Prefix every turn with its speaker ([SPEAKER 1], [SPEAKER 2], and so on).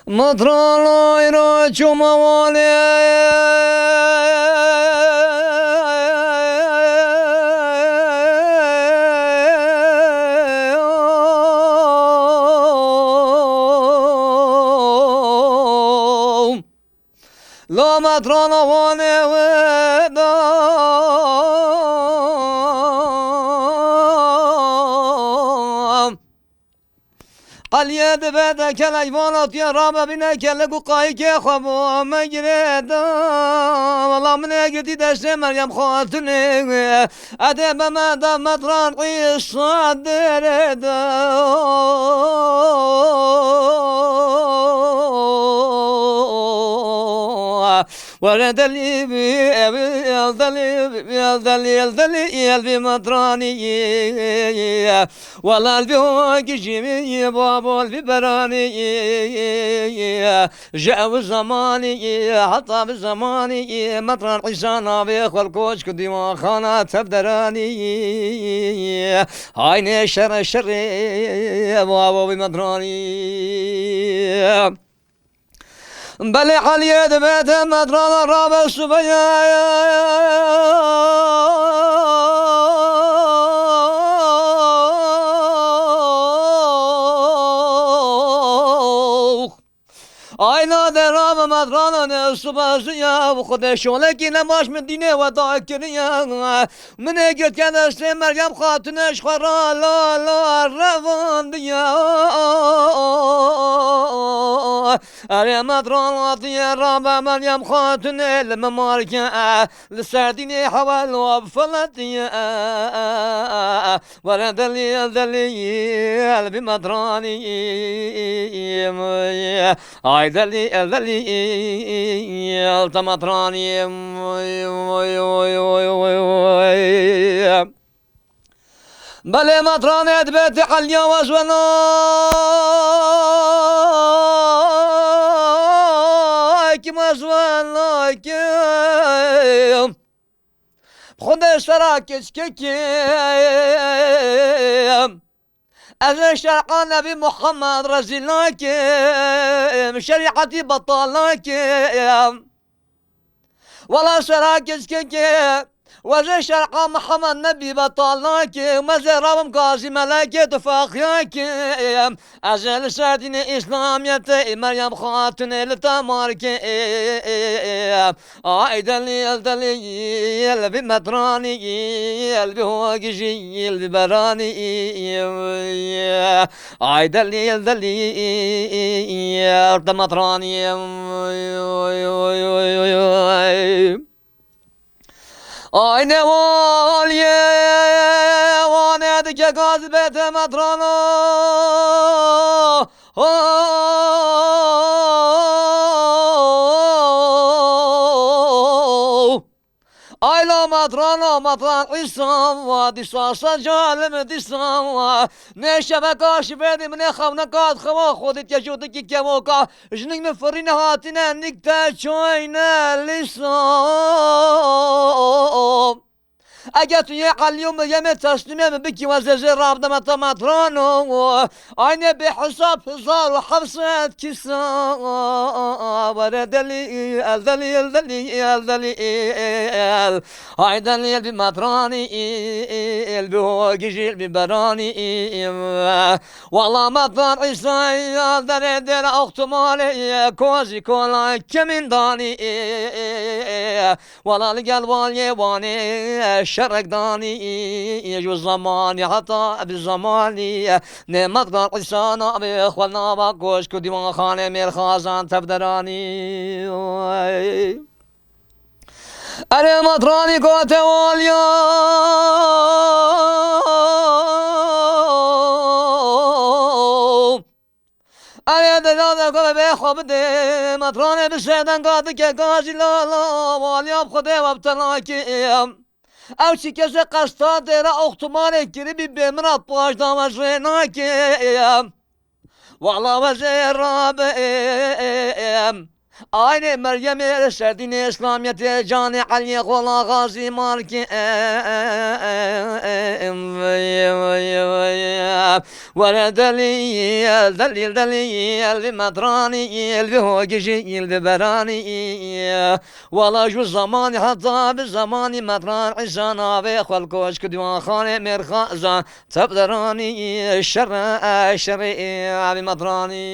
[SPEAKER 1] مطران ایران چوموانه لا مطران وانه قلیه دبده کل ایوانات یا رابه بینه کل گو قایی که خوابو مگرده والله من اگردی دشته مریم خاتونه اده بمده مطران قیصه درده ورد اللي بي مطراني والله البي هو جيمي بابو البي براني جاء بالزماني حتى بالزماني مطران عشانا بيخ والكوش كديما خانة تبدراني هايني شر الشر بابو بمطراني بل علي دبيت مدران الرابع الصبيا ayna deram madranı subası ya bu kadar şöyle nemaş medine ve dakirin ya mene götken işte Meryem Hatun eşkara la revandı ya Ere madran diye Rabbe Meryem Hatun el memarke لسرديني حوال وفلت يا ورد دلي بمدراني اي دلي التمطراني بلي مطراني ادبت حليا وزونا كما زوانا خود سراکش که از شرق نبی محمد رسولنا که شریعتی بطالنا که ولا سراکش که وزي شرق محمد نبي بطالك مزرهم قاسي ملاكي تفاخياك أزل سادين إسلامية مريم خاتن التمارك دلي البي مطراني البي هوجي البي براني دلي التمطراني Ayne valye vane dike gazbete matrana Ayla matrana matran İslam va disasa calim disam va ne şebe karşı bedim ne khavna kat khava khudit yaşudu ki kemoka jning me farine hatine nikte çoyne lisam اگه توی قلیوم یه تسلیمه بکی و زجر رابطه مطرانو aynı به حساب 1700 کسا وره دلی های دلیل بی مطرانی بی هوگیجیل بی برانی والله مطران عیسای در اختمالی کوزی کولای کمین دانی والله لگل والی وانی شرق داني يجو زماني حتى بالزماني نعمت قال قسانا بإخوالنا باكوش كديما خاني مير خازان تبدراني أنا مطراني قوتي واليا أنا دادا قوي بخواب دي مطراني بسيدان قادك قازي لا واليا بخدي وابتلاكي او چی کسی قصدا دیره اختمان اکری بی بمرا پاشدام از ریناکیم والا وزیر رابیم آین مریم سردین اسلامیت جان علی غلا غازی مالک ولد لي دليل دليل مدراني البهوجي البراني ولا جو زمان حتى بالزمان مدران عزانا بخلقوش كدوان خاني مرخازا تبدراني الشر بمدراني